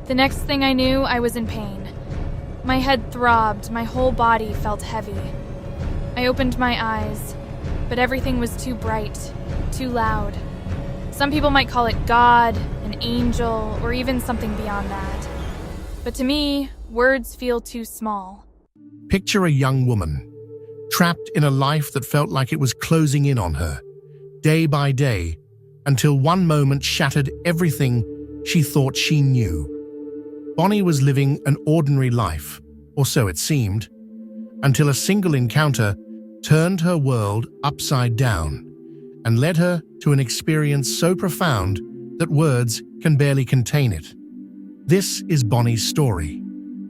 The next thing I knew, I was in pain. My head throbbed, my whole body felt heavy. I opened my eyes, but everything was too bright, too loud. Some people might call it God, an angel, or even something beyond that. But to me, words feel too small. Picture a young woman, trapped in a life that felt like it was closing in on her, day by day, until one moment shattered everything she thought she knew. Bonnie was living an ordinary life, or so it seemed, until a single encounter turned her world upside down and led her to an experience so profound that words can barely contain it. This is Bonnie's story,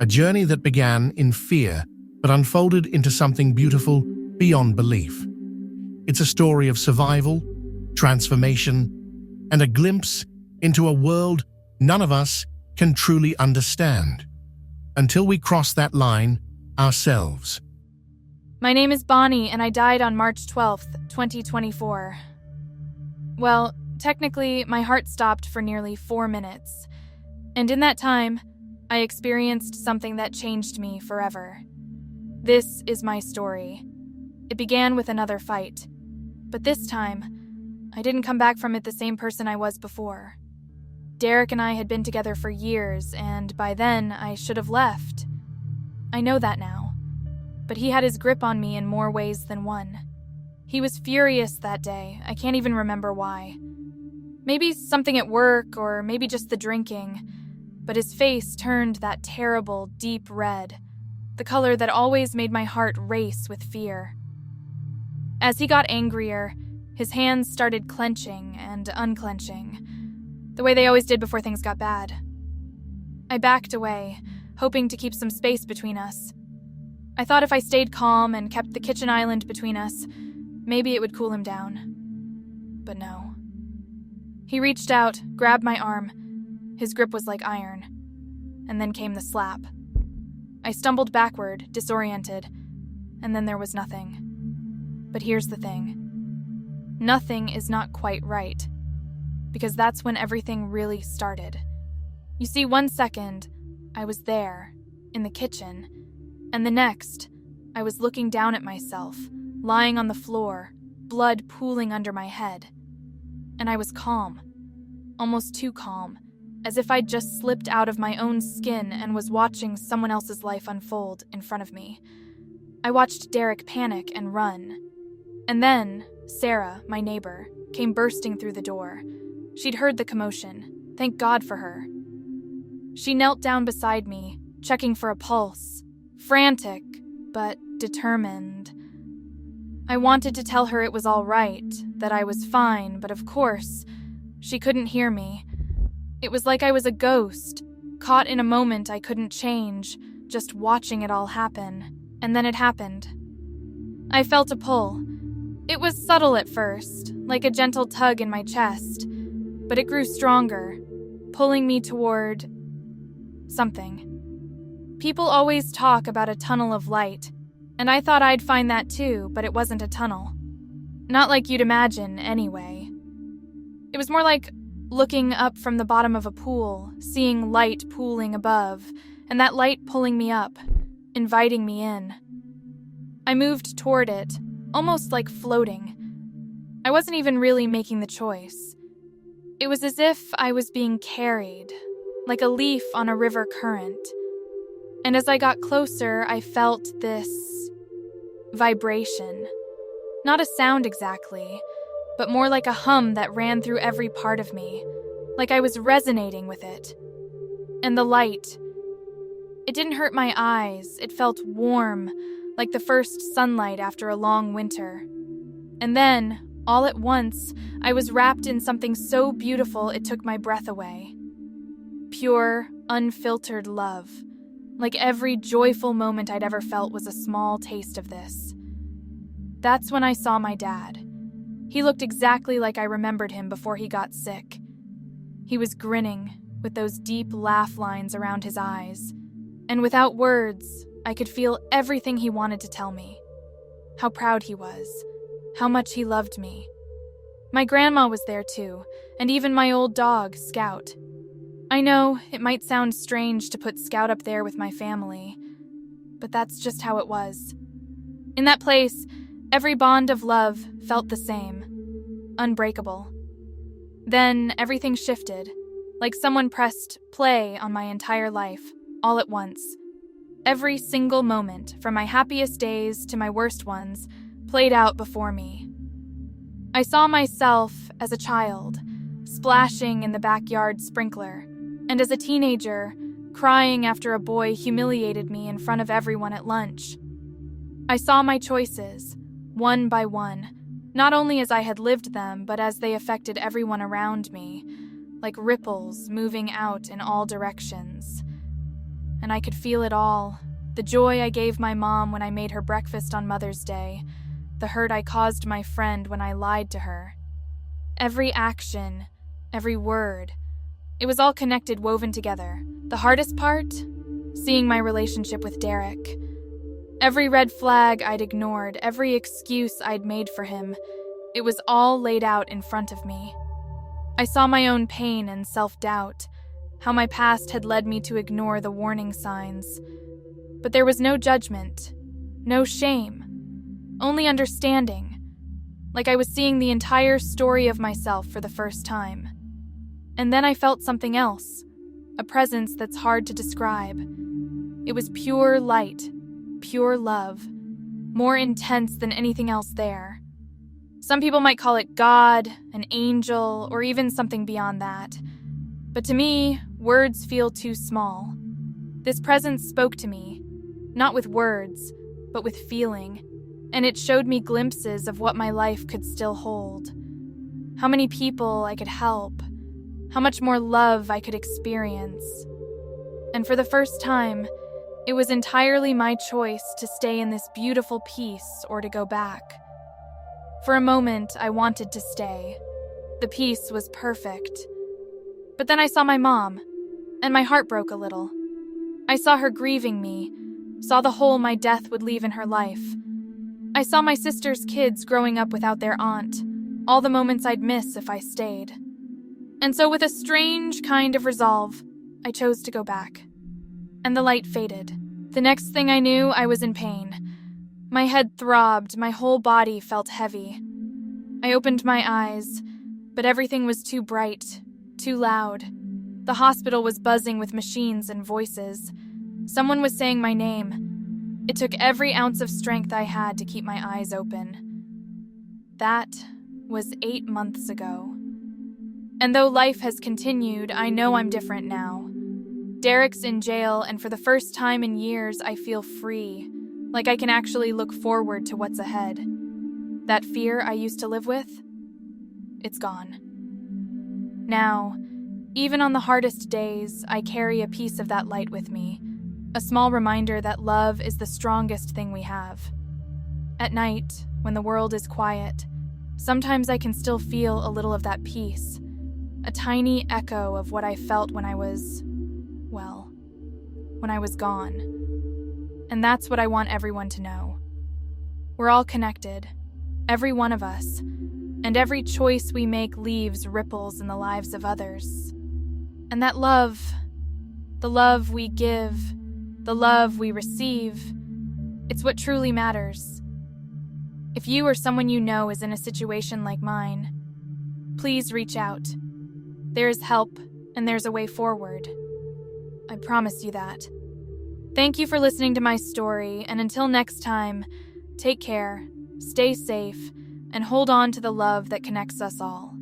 a journey that began in fear but unfolded into something beautiful beyond belief. It's a story of survival, transformation, and a glimpse into a world none of us can truly understand, until we cross that line ourselves. My name is Bonnie, and I died on March 12th, 2024. Well, technically, my heart stopped for nearly 4 minutes. And in that time, I experienced something that changed me forever. This is my story. It began with another fight. But this time, I didn't come back from it the same person I was before. Derek and I had been together for years, and by then, I should have left. I know that now. But he had his grip on me in more ways than one. He was furious that day. I can't even remember why. Maybe something at work, or maybe just the drinking. But his face turned that terrible, deep red, the color that always made my heart race with fear. As he got angrier, his hands started clenching and unclenching, the way they always did before things got bad. I backed away, hoping to keep some space between us. I thought if I stayed calm and kept the kitchen island between us, maybe it would cool him down. But no. He reached out, grabbed my arm. His grip was like iron. And then came the slap. I stumbled backward, disoriented, and then there was nothing. But here's the thing. Nothing is not quite right. Because that's when everything really started. You see, 1 second, I was there, in the kitchen, and the next, I was looking down at myself, lying on the floor, blood pooling under my head. And I was calm, almost too calm, as if I'd just slipped out of my own skin and was watching someone else's life unfold in front of me. I watched Derek panic and run. And then, Sarah, my neighbor, came bursting through the door. She'd heard the commotion. Thank God for her. She knelt down beside me, checking for a pulse. Frantic, but determined. I wanted to tell her it was all right, that I was fine, but of course, she couldn't hear me. It was like I was a ghost, caught in a moment I couldn't change, just watching it all happen. And then it happened. I felt a pull. It was subtle at first, like a gentle tug in my chest. But it grew stronger, pulling me toward something. People always talk about a tunnel of light, and I thought I'd find that too, but it wasn't a tunnel. Not like you'd imagine, anyway. It was more like looking up from the bottom of a pool, seeing light pooling above, and that light pulling me up, inviting me in. I moved toward it, almost like floating. I wasn't even really making the choice. It was as if I was being carried, like a leaf on a river current. And as I got closer, I felt this vibration. Not a sound exactly, but more like a hum that ran through every part of me, like I was resonating with it. And the light. It didn't hurt my eyes, it felt warm, like the first sunlight after a long winter. And then, all at once, I was wrapped in something so beautiful it took my breath away. Pure, unfiltered love. Like every joyful moment I'd ever felt was a small taste of this. That's when I saw my dad. He looked exactly like I remembered him before he got sick. He was grinning, with those deep laugh lines around his eyes. And without words, I could feel everything he wanted to tell me. How proud he was. How much he loved me. My grandma was there too, and even my old dog, Scout. I know it might sound strange to put Scout up there with my family, but that's just how it was. In that place, every bond of love felt the same, unbreakable. Then everything shifted, like someone pressed play on my entire life, all at once. Every single moment, from my happiest days to my worst ones, played out before me. I saw myself as a child, splashing in the backyard sprinkler, and as a teenager, crying after a boy humiliated me in front of everyone at lunch. I saw my choices, one by one, not only as I had lived them, but as they affected everyone around me, like ripples moving out in all directions. And I could feel it all, the joy I gave my mom when I made her breakfast on Mother's Day, the hurt I caused my friend when I lied to her. Every action, every word, it was all connected, woven together. The hardest part? Seeing my relationship with Derek. Every red flag I'd ignored, every excuse I'd made for him, it was all laid out in front of me. I saw my own pain and self-doubt, how my past had led me to ignore the warning signs. But there was no judgment, no shame, only understanding, like I was seeing the entire story of myself for the first time. And then I felt something else, a presence that's hard to describe. It was pure light, pure love, more intense than anything else there. Some people might call it God, an angel, or even something beyond that. But to me, words feel too small. This presence spoke to me, not with words, but with feeling, and it showed me glimpses of what my life could still hold. How many people I could help, how much more love I could experience. And for the first time, it was entirely my choice to stay in this beautiful peace or to go back. For a moment, I wanted to stay. The peace was perfect. But then I saw my mom, and my heart broke a little. I saw her grieving me, saw the hole my death would leave in her life. I saw my sister's kids growing up without their aunt, all the moments I'd miss if I stayed. And so with a strange kind of resolve, I chose to go back. And the light faded. The next thing I knew, I was in pain. My head throbbed, my whole body felt heavy. I opened my eyes, but everything was too bright, too loud. The hospital was buzzing with machines and voices. Someone was saying my name. It took every ounce of strength I had to keep my eyes open. That was 8 months ago. And though life has continued, I know I'm different now. Derek's in jail, and for the first time in years, I feel free, like I can actually look forward to what's ahead. That fear I used to live with, it's gone. Now, even on the hardest days, I carry a piece of that light with me, a small reminder that love is the strongest thing we have. At night, when the world is quiet, sometimes I can still feel a little of that peace, a tiny echo of what I felt when I was, well, when I was gone. And that's what I want everyone to know. We're all connected, every one of us, and every choice we make leaves ripples in the lives of others. And that love, the love we give, the love we receive, it's what truly matters. If you or someone you know is in a situation like mine, please reach out. There is help, and there's a way forward. I promise you that. Thank you for listening to my story, and until next time, take care, stay safe, and hold on to the love that connects us all.